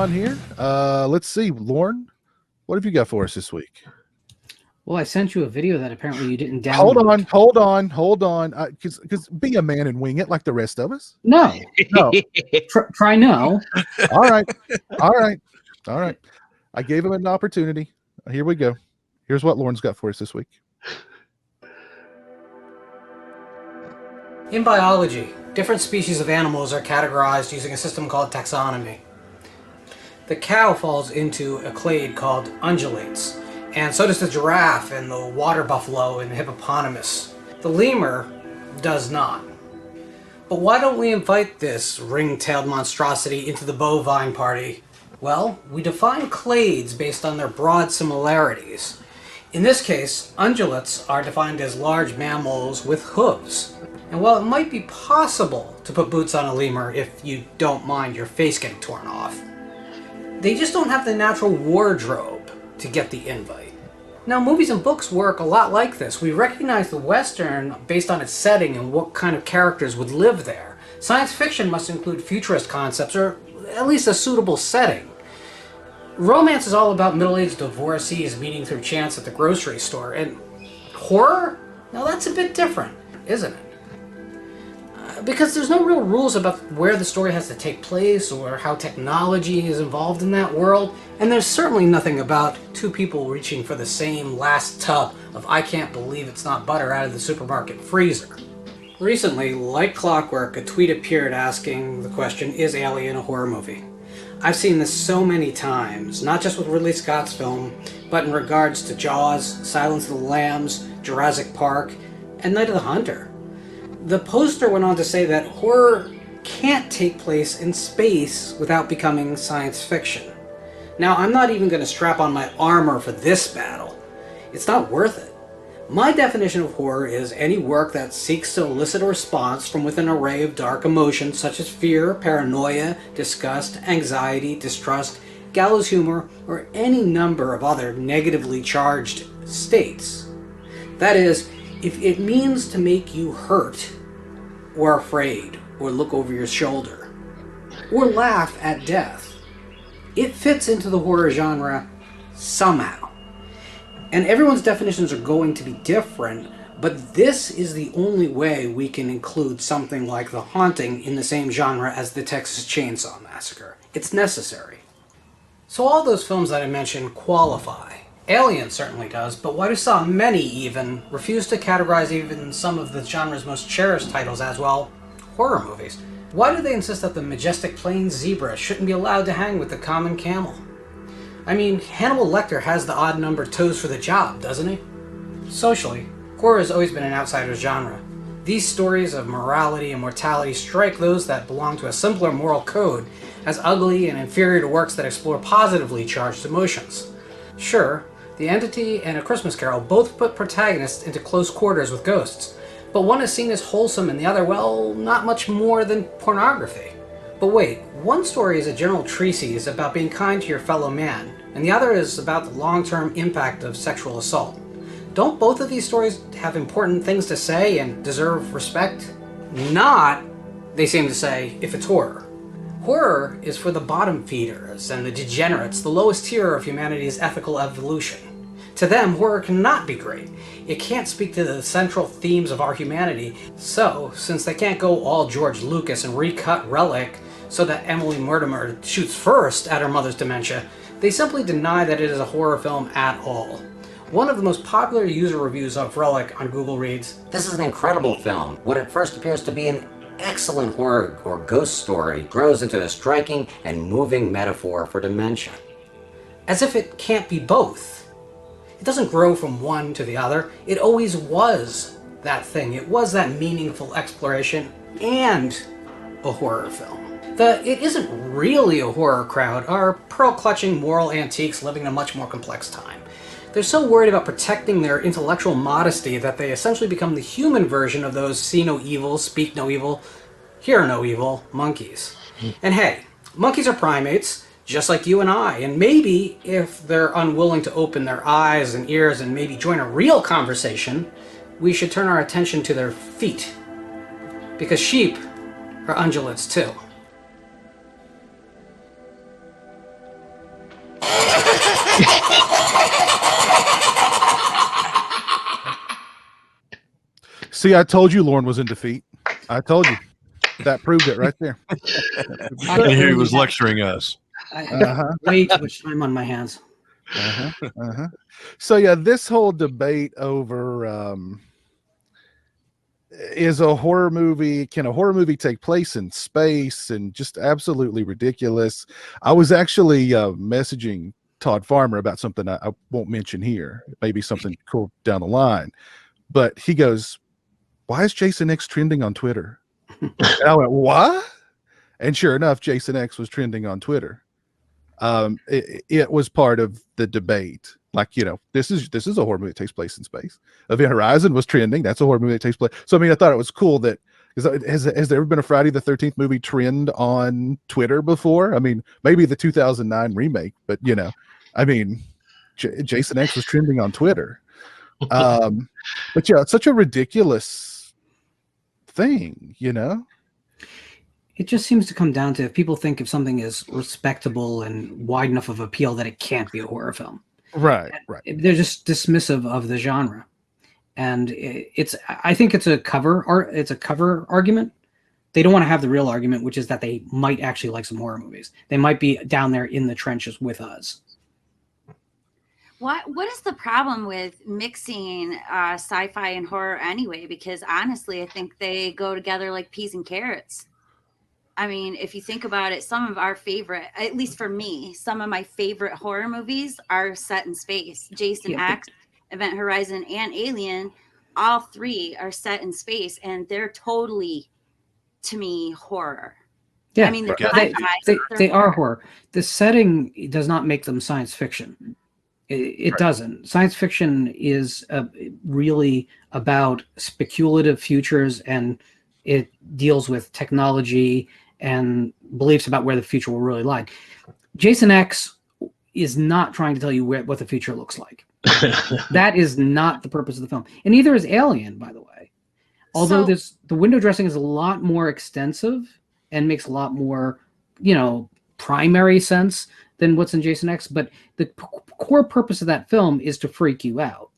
on here. Let's see, Lauren, what have you got for us this week? Well, I sent you a video that apparently you didn't Hold download. on. Because be a man and wing it like the rest of us. No. No. Try no. All right. I gave him an opportunity. Here we go. Here's what Lauren's got for us this week. In biology, different species of animals are categorized using a system called taxonomy. The cow falls into a clade called ungulates, and so does the giraffe and the water buffalo and the hippopotamus. The lemur does not. But why don't we invite this ring-tailed monstrosity into the bovine party? Well, we define clades based on their broad similarities. In this case, ungulates are defined as large mammals with hooves. And while it might be possible to put boots on a lemur if you don't mind your face getting torn off, they just don't have the natural wardrobe to get the invite. Now, movies and books work a lot like this. We recognize the Western based on its setting and what kind of characters would live there. Science fiction must include futurist concepts, or at least a suitable setting. Romance is all about middle-aged divorcees meeting through chance at the grocery store. And horror? Now that's a bit different, isn't it? Because there's no real rules about where the story has to take place or how technology is involved in that world, and there's certainly nothing about two people reaching for the same last tub of I can't believe it's not butter out of the supermarket freezer. Recently, like clockwork, a tweet appeared asking the question, is Alien a horror movie? I've seen this so many times, not just with Ridley Scott's film, but in regards to Jaws, Silence of the Lambs, Jurassic Park, and Night of the Hunter. The poster went on to say that horror can't take place in space without becoming science fiction. Now, I'm not even going to strap on my armor for this battle. It's not worth it. My definition of horror is any work that seeks to elicit a response from within an array of dark emotions such as fear, paranoia, disgust, anxiety, distrust, gallows humor, or any number of other negatively charged states. That is, if it means to make you hurt, or afraid, or look over your shoulder, or laugh at death, it fits into the horror genre somehow. And everyone's definitions are going to be different, but this is the only way we can include something like The Haunting in the same genre as the Texas Chainsaw Massacre. It's necessary. So all those films that I mentioned qualify. Alien certainly does, but why do so many even refuse to categorize even some of the genre's most cherished titles as, well, horror movies? Why do they insist that the majestic plains zebra shouldn't be allowed to hang with the common camel? I mean, Hannibal Lecter has the odd numbered toes for the job, doesn't he? Socially, horror has always been an outsider's genre. These stories of morality and mortality strike those that belong to a simpler moral code as ugly and inferior to works that explore positively charged emotions. Sure, The Entity and A Christmas Carol both put protagonists into close quarters with ghosts, but one is seen as wholesome and the other, well, not much more than pornography. But wait, one story is a general treatise about being kind to your fellow man, and the other is about the long-term impact of sexual assault. Don't both of these stories have important things to say and deserve respect? Not, they seem to say, if it's horror. Horror is for the bottom feeders and the degenerates, the lowest tier of humanity's ethical evolution. To them, horror cannot be great. It can't speak to the central themes of our humanity. So, since they can't go all George Lucas and recut Relic so that Emily Mortimer shoots first at her mother's dementia, they simply deny that it is a horror film at all. One of the most popular user reviews of Relic on Google reads, "This is an incredible film. What at first appears to be an excellent horror or ghost story grows into a striking and moving metaphor for dementia." As if it can't be both. It doesn't grow from one to the other. It always was that thing. It was that meaningful exploration and a horror film. The "it isn't really a horror" crowd are pearl-clutching moral antiques living in a much more complex time. They're so worried about protecting their intellectual modesty that they essentially become the human version of those see no evil, speak no evil, hear no evil monkeys. And hey, monkeys are primates, just like you and I, and maybe if they're unwilling to open their eyes and ears and maybe join a real conversation, we should turn our attention to their feet. Because sheep are ungulates too. See, I told you Lauren was in defeat. I told you. That proved it right there. And here he was lecturing us. I have way too much time on my hands. So yeah, this whole debate over is a horror movie, can a horror movie take place in space, and just absolutely ridiculous. I was actually messaging Todd Farmer about something I won't mention here, maybe something cool down the line, but he goes, why is Jason X trending on Twitter? And I went, what? And sure enough, Jason X was trending on Twitter. It was part of the debate. Like, you know, this is a horror movie that takes place in space. Event Horizon was trending. That's a horror movie that takes place. So I mean, I thought it was cool that has there ever been a Friday the 13th movie trend on Twitter before? I mean, maybe the 2009 remake, but you know, I mean, Jason X was trending on Twitter. But yeah, it's such a ridiculous thing, you know. It just seems to come down to if people think if something is respectable and wide enough of appeal that it can't be a horror film. Right. They're just dismissive of the genre, and I think it's a cover argument. They don't want to have the real argument, which is that they might actually like some horror movies. They might be down there in the trenches with us. What is the problem with mixing sci-fi and horror anyway? Because honestly, I think they go together like peas and carrots. I mean, if you think about it, some of our favorite, at least for me, some of my favorite horror movies are set in space. Jason X, Event Horizon, and Alien, all three are set in space, and they're totally, to me, horror. Yeah, I mean, they are horror. The setting does not make them science fiction. It doesn't. Science fiction is really about speculative futures, and it deals with technology and beliefs about where the future will really lie. Jason X is not trying to tell you what the future looks like. That is not the purpose of the film. And neither is Alien, by the way. Although the window dressing is a lot more extensive and makes a lot more, you know, primary sense than what's in Jason X. But the core purpose of that film is to freak you out.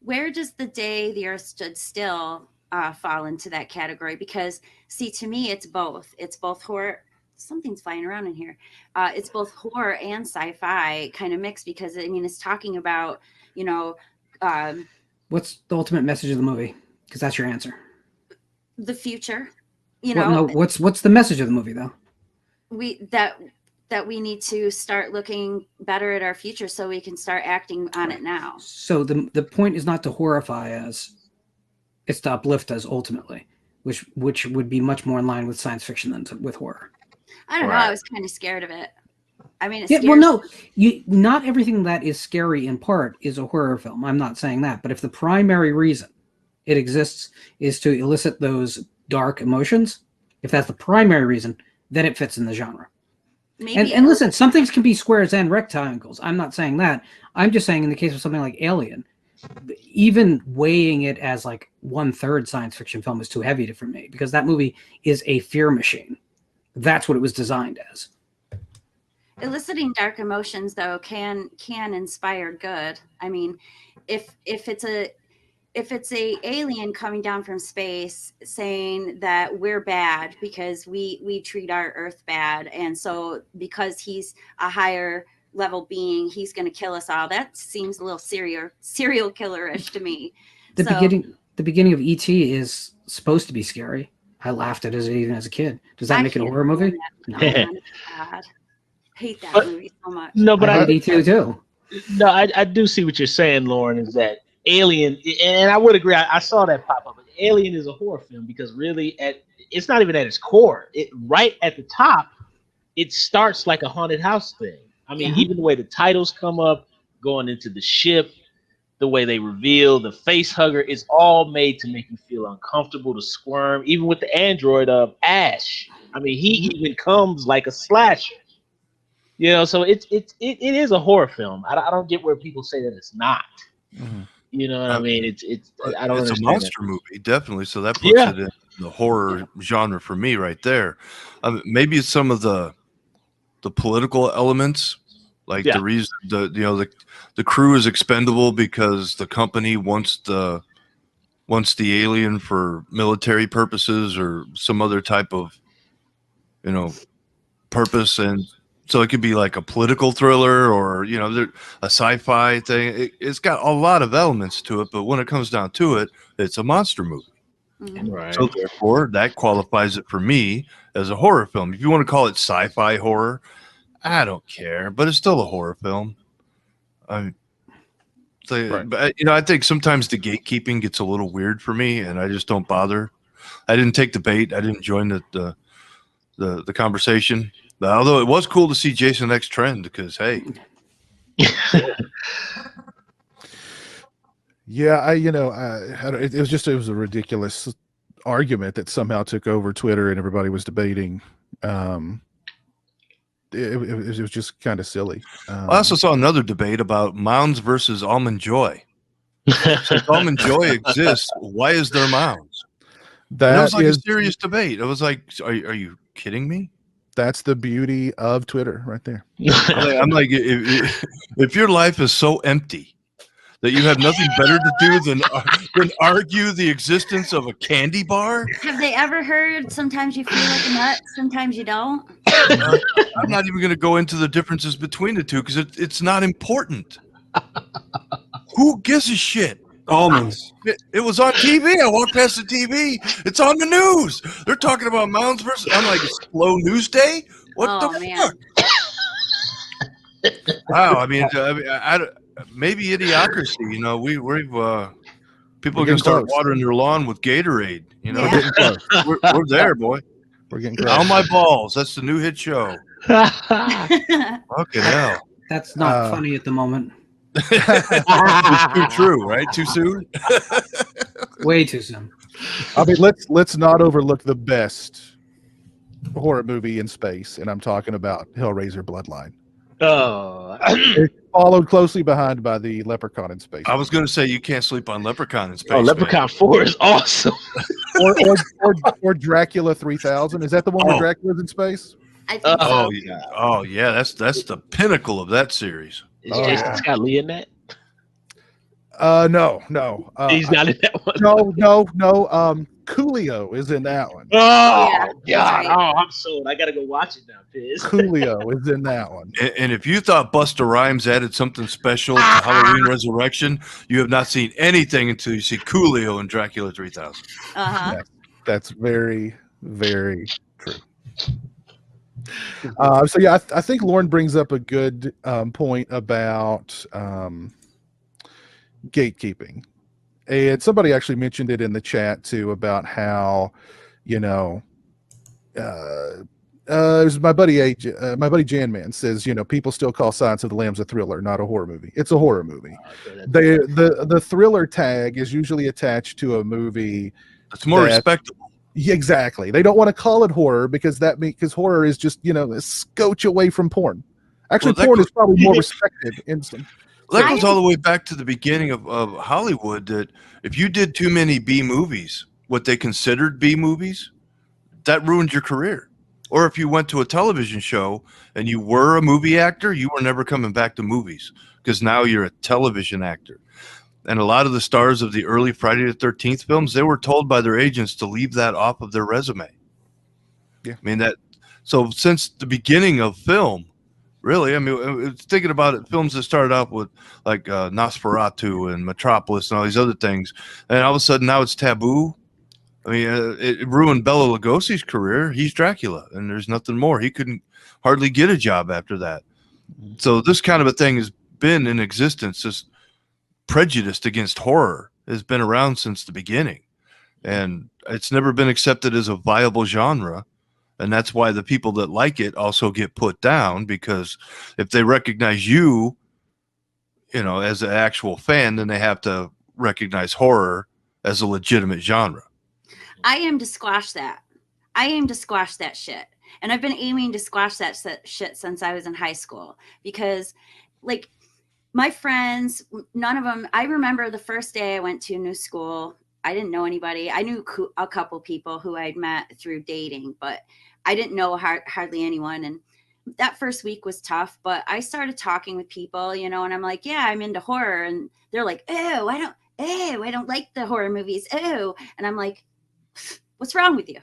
Where does The Day the Earth Stood Still fall into that category? Because see, to me, it's both horror. Something's flying around in here. It's both horror and sci-fi kind of mixed, because I mean, it's talking about, you know, what's the ultimate message of the movie? Because that's your answer. The future, you know. No, what's the message of the movie though? That we need to start looking better at our future so we can start acting on it now. So the point is not to horrify us. It's to uplift us ultimately, which would be much more in line with science fiction than with horror. I don't know. I was kind of scared of it. I mean, not everything that is scary in part is a horror film. I'm not saying that, but if the primary reason it exists is to elicit those dark emotions, if that's the primary reason, then it fits in the genre. And listen, some things can be squares and rectangles. I'm not saying that. I'm just saying in the case of something like Alien, even weighing it as like 1/3 science fiction film is too heavy for me, because that movie is a fear machine. That's what it was designed as. Eliciting dark emotions, though, can inspire good. I mean, if it's a alien coming down from space saying that we're bad because we treat our Earth bad, and so because he's a higher level being, he's going to kill us all. That seems a little serial killer-ish to me. The beginning of E.T. is supposed to be scary. I laughed at it even as a kid. Does that make it a horror movie? No. God. Hate that movie so much. No, but I hate E.T. too. No, I do see what you're saying, Lauren, is that Alien, and I would agree, I saw that pop up. Alien is a horror film because really it's not even at its core. It right at the top, it starts like a haunted house thing. I mean, even the way the titles come up, going into the ship, the way they reveal the face hugger, is all made to make you feel uncomfortable, to squirm. Even with the android of Ash, I mean, he even comes like a slasher. You know, so it is a horror film. I don't get where people say that it's not. Mm-hmm. You know what I mean? It's I don't It's understand a monster movie, definitely. So that puts it in the horror genre for me right there. Maybe it's some of the political elements, Like the reason the crew is expendable because the company wants the alien for military purposes or some other type of purpose, and so it could be like a political thriller or a sci-fi thing. It's got a lot of elements to it, but when it comes down to it, it's a monster movie. Right. So therefore, that qualifies it for me as a horror film. If you want to call it sci-fi horror, I don't care, but it's still a horror film. But I think sometimes the gatekeeping gets a little weird for me, and I just don't bother. I didn't take the bait. I didn't join the conversation. Although it was cool to see Jason X trend because hey, yeah, it was a ridiculous argument that somehow took over Twitter and everybody was debating. It was just kind of silly. I also saw another debate about Mounds versus Almond Joy. Since Almond Joy exists, why is there Mounds? That was like a serious debate. I was like, are you kidding me? That's the beauty of Twitter right there. I'm like, if your life is so empty that you have nothing better to do than argue the existence of a candy bar. Have they ever heard sometimes you feel like a nut, sometimes you don't? I'm not even going to go into the differences between the two because it's not important. Who gives a shit? Almonds. It was on TV. I walked past the TV. It's on the news. They're talking about Mounds versus. I'm like, slow news day? What the fuck? Wow. I mean, maybe idiocracy. We've people are gonna start watering their lawn with Gatorade. We're there, boy. We're getting close. On my balls. That's the new hit show. Fucking hell. That's not funny at the moment. It's too true, right? Too soon. Way too soon. I mean, let's not overlook the best horror movie in space, and I'm talking about Hellraiser Bloodline. Oh, it's followed closely behind by the Leprechaun in Space. I was going to say you can't sleep on Leprechaun in Space. Oh, Leprechaun 4 is awesome. or Dracula 3000. Is that the one where Dracula's in space? I think so. Yeah. Oh yeah, that's the pinnacle of that series. Is Jason Scott Lee in that? No. He's not in that one. No. Coolio is in that one. Oh, God. Right. Oh, I'm sold. I got to go watch it now, Piz. Coolio is in that one. And if you thought Busta Rhymes added something special to Halloween Resurrection, you have not seen anything until you see Coolio in Dracula 3000. Uh-huh. That's very, very true. I think Lauren brings up a good point about gatekeeping, and somebody actually mentioned it in the chat too about how my buddy Jan Man says people still call Silence of the Lambs a thriller, not a horror movie. It's a horror movie. The thriller tag is usually attached to a movie that's more respectable. Yeah, exactly. They don't want to call it horror because horror is just a scotch away from porn. Actually, porn is probably more respected in some. That goes all the way back to the beginning of Hollywood. That if you did too many B movies, what they considered B movies, that ruined your career. Or if you went to a television show and you were a movie actor, you were never coming back to movies because now you're a television actor. And a lot of the stars of the early Friday the 13th films, they were told by their agents to leave that off of their resume. Yeah. I mean, so since the beginning of film, really, I mean, thinking about it, films that started out with like Nosferatu and Metropolis and all these other things, and all of a sudden now it's taboo. I mean, it ruined Bela Lugosi's career. He's Dracula, and there's nothing more. He couldn't hardly get a job after that. So this kind of a thing has been in existence. This prejudice against horror has been around since the beginning, and it's never been accepted as a viable genre. And that's why the people that like it also get put down, because if they recognize you as an actual fan, then they have to recognize horror as a legitimate genre. I aim to squash that. Shit. And I've been aiming to squash that shit since I was in high school, because like my friends, none of them, I remember the first day I went to a new school, I didn't know anybody. I knew a couple people who I'd met through dating, but I didn't know hardly anyone. And that first week was tough, but I started talking with people, you know, and I'm like, yeah, I'm into horror. And they're like, oh, I don't like the horror movies. Oh, and I'm like, what's wrong with you?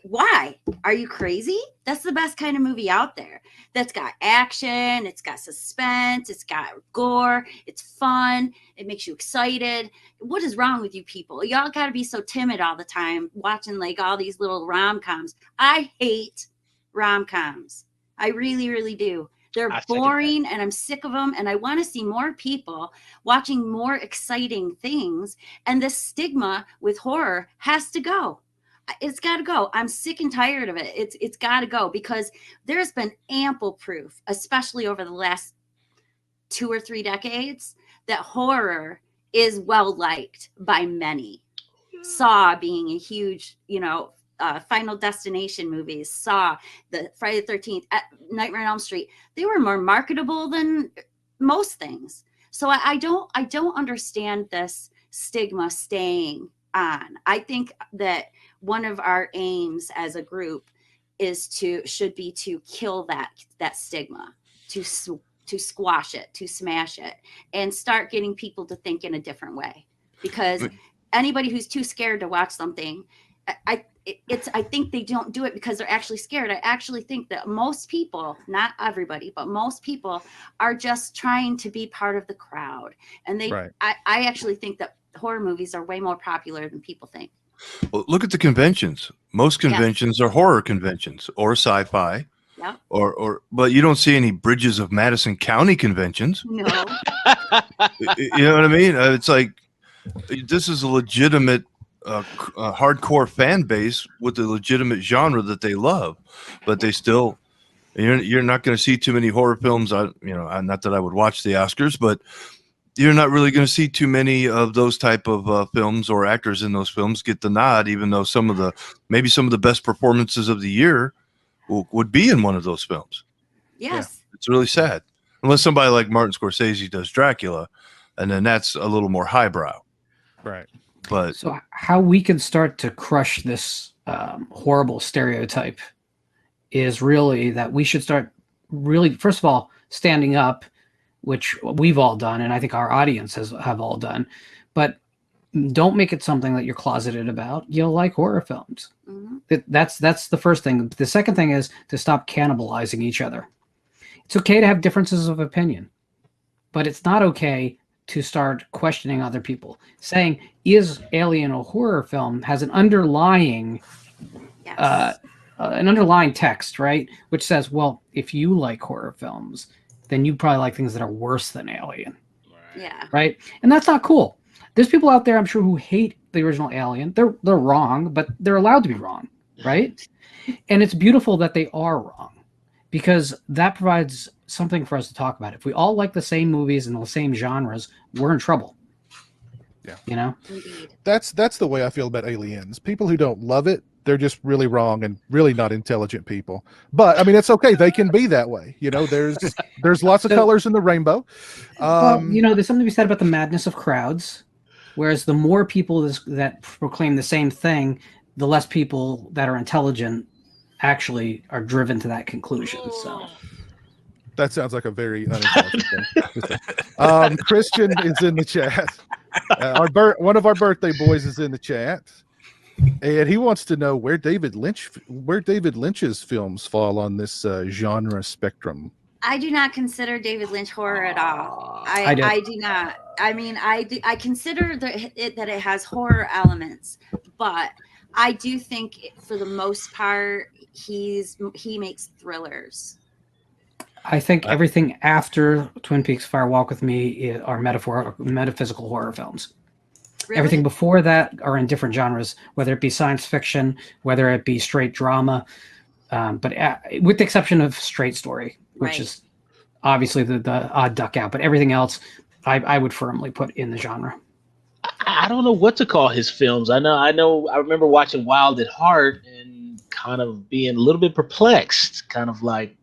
Why? Are you crazy? That's the best kind of movie out there. That's got action, it's got suspense, it's got gore, it's fun, it makes you excited. What is wrong with you people? Y'all got to be so timid all the time watching like all these little rom-coms. I hate rom-coms. I really, really do. They're boring and I'm sick of them. And I want to see more people watching more exciting things. And the stigma with horror has to go. It's got to go. I'm sick and tired of it. It's got to go, because there's been ample proof, especially over the last 2 or 3 decades, that horror is well liked by many. Saw being a huge, you know, Final Destination movies, Saw, the Friday the 13th, Nightmare on Elm Street, they were more marketable than most things. So I don't understand this stigma staying on. I think that one of our aims as a group should be to kill that stigma, to squash it, to smash it, and start getting people to think in a different way. Because anybody who's too scared to watch something, I think they don't do it because they're actually scared. I actually think that most people, not everybody, but most people are just trying to be part of the crowd. And I actually think that horror movies are way more popular than people think. Well, look at the conventions. Most conventions are horror conventions or sci-fi. Yeah. But you don't see any Bridges of Madison County conventions. No. You know what I mean? It's like, this is a legitimate hardcore fan base with a legitimate genre that they love, but they still, you're not going to see too many horror films. Not that I would watch the Oscars, but you're not really going to see too many of those type of films or actors in those films get the nod, even though maybe some of the best performances of the year would be in one of those films. Yes. Yeah, it's really sad. Unless somebody like Martin Scorsese does Dracula, and then that's a little more highbrow. Right. But so how we can start to crush this horrible stereotype is really that we should start really, first of all, standing up, which we've all done, and I think our audience have all done, but don't make it something that you're closeted about. You'll like horror films. Mm-hmm. That's the first thing. The second thing is to stop cannibalizing each other. It's okay to have differences of opinion, but it's not okay to start questioning other people. Saying, is Alien a horror film, has an underlying text, right? Which says, well, if you like horror films, then you probably like things that are worse than Alien. Yeah. Right? And that's not cool. There's people out there, I'm sure, who hate the original Alien. They're wrong, but they're allowed to be wrong, right? And it's beautiful that they are wrong, because that provides something for us to talk about. If we all like the same movies and the same genres, we're in trouble. Yeah. You know? Indeed. That's the way I feel about Aliens. People who don't love it, they're just really wrong and really not intelligent people. But I mean, it's okay. They can be that way. You know, there's lots of colors in the rainbow. Well, there's something to be said about the madness of crowds. Whereas the more people that proclaim the same thing, the less people that are intelligent actually are driven to that conclusion. So that sounds like a very unintelligent thing. Christian is in the chat. One of our birthday boys is in the chat, and he wants to know where David Lynch's films fall on this genre spectrum. I do not consider David Lynch horror at all. I do not. I mean, I consider that it has horror elements, but I do think for the most part he makes thrillers. I think everything after Twin Peaks: Fire Walk with Me are metaphysical horror films. Really? Everything before that are in different genres, whether it be science fiction, whether it be straight drama, but with the exception of Straight Story, which is obviously the odd duck out. But everything else, I would firmly put in the genre. I don't know what to call his films. I remember watching Wild at Heart and kind of being a little bit perplexed, kind of like,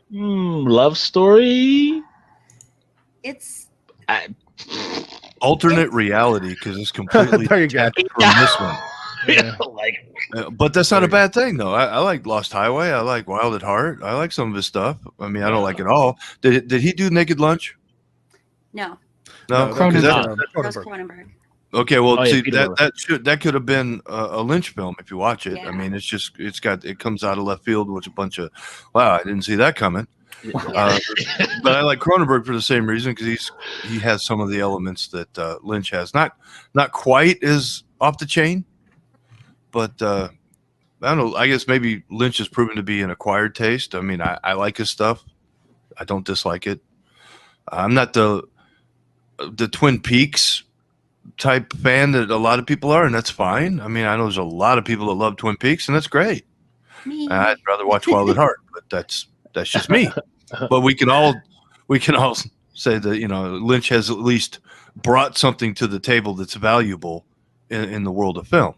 love story. It's alternate reality, because it's completely there you go. from this one. Yeah. Like, But that's not a bad thing, though. I like Lost Highway. I like Wild at Heart. I like some of his stuff. I mean, I don't like it all. Did he do Naked Lunch? No, No, that was, because Cronenberg. that was Cronenberg. Cronenberg. okay. Well, Oh, yeah, see Peter that could have been a Lynch film if you watch it. I Yeah. mean, it comes out of left field with a bunch of wow. I didn't see that coming. Yeah. But I like Cronenberg for the same reason because he has some of the elements that Lynch has. Not quite as off the chain, but I don't know. I guess maybe Lynch has proven to be an acquired taste. I mean, I like his stuff. I don't dislike it. I'm not the Twin Peaks type fan that a lot of people are, and that's fine. I mean, I know there's a lot of people that love Twin Peaks, and that's great. Me. I'd rather watch Wild at Heart, but that's just me. But we can all say that Lynch has at least brought something to the table that's valuable in the world of film.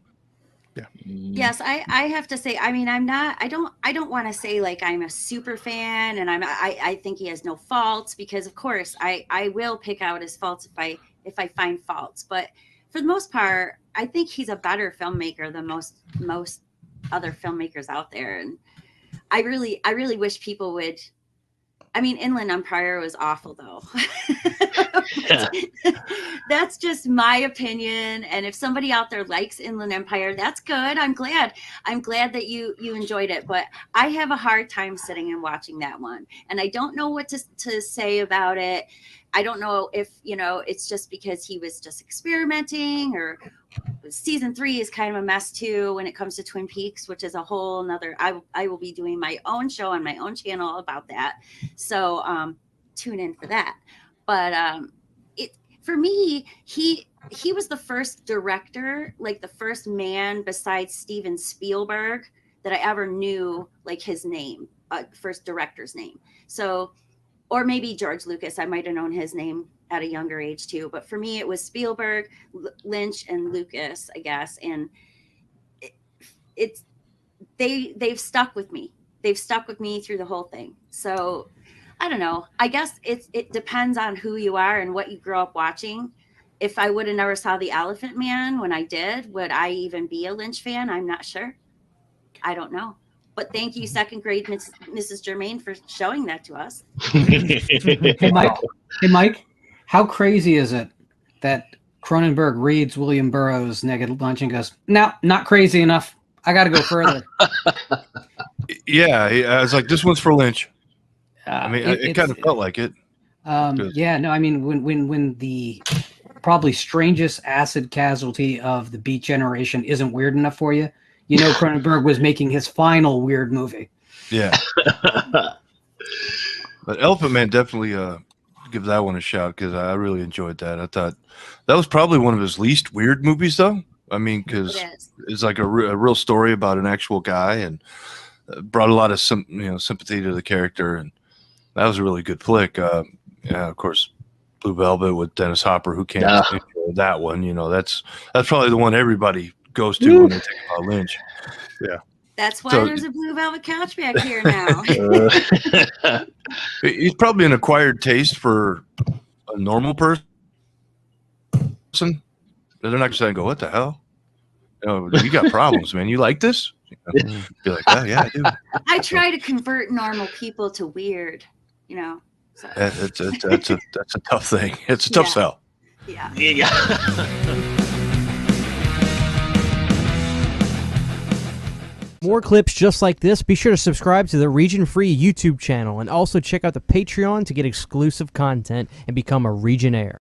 Yes, I have to say, I mean, I don't want to say like I'm a super fan and I think he has no faults, because of course I will pick out his faults if I find faults, but for the most part, I think he's a better filmmaker than most other filmmakers out there. And I really wish people would. I mean, Inland Empire was awful, though. That's just my opinion. And if somebody out there likes Inland Empire, that's good. I'm glad that you enjoyed it. But I have a hard time sitting and watching that one. And I don't know what to say about it. I don't know if, it's just because he was just experimenting, or season 3 is kind of a mess too when it comes to Twin Peaks, which is a whole nother. I will be doing my own show on my own channel about that, so tune in for that. But for me, he was the first director, like the first man besides Steven Spielberg that I ever knew, like his name, first director's name. So, or maybe George Lucas, I might have known his name at a younger age too, but for me it was Spielberg, Lynch, and Lucas, I guess. And they've stuck with me. They've stuck with me through the whole thing. So I don't know. I guess it depends on who you are and what you grew up watching. If I would have never saw The Elephant Man when I did, would I even be a Lynch fan? I'm not sure. I don't know. But thank you, second grade Mrs. Germain, for showing that to us. Hey, Mike, how crazy is it that Cronenberg reads William Burroughs' Naked Lunch and goes, no, not crazy enough. I got to go further. Yeah, I was like, this one's for Lynch. I mean, it kind of felt like it. Yeah, no, I mean, when the probably strangest acid casualty of the Beat Generation isn't weird enough for you, Cronenberg was making his final weird movie. Yeah. But Elephant Man, definitely give that one a shout, because I really enjoyed that. I thought that was probably one of his least weird movies, though. I mean, because it's like a real story about an actual guy, and brought a lot of sympathy to the character, and that was a really good flick. Yeah, of course, Blue Velvet with Dennis Hopper. Who can't enjoy that one? That's probably the one everybody goes to when they think about Lynch. Yeah. That's why there's a Blue Velvet couch back here now. He's probably an acquired taste for a normal person. They're not just saying, "Go, what the hell? You got problems, man. You like this?" Be like, "Yeah, I do." I try to convert normal people to weird. So. That's a tough thing. It's a tough sell. Yeah. More clips just like this, be sure to subscribe to the Region Free YouTube channel, and also check out the Patreon to get exclusive content and become a Regionaire.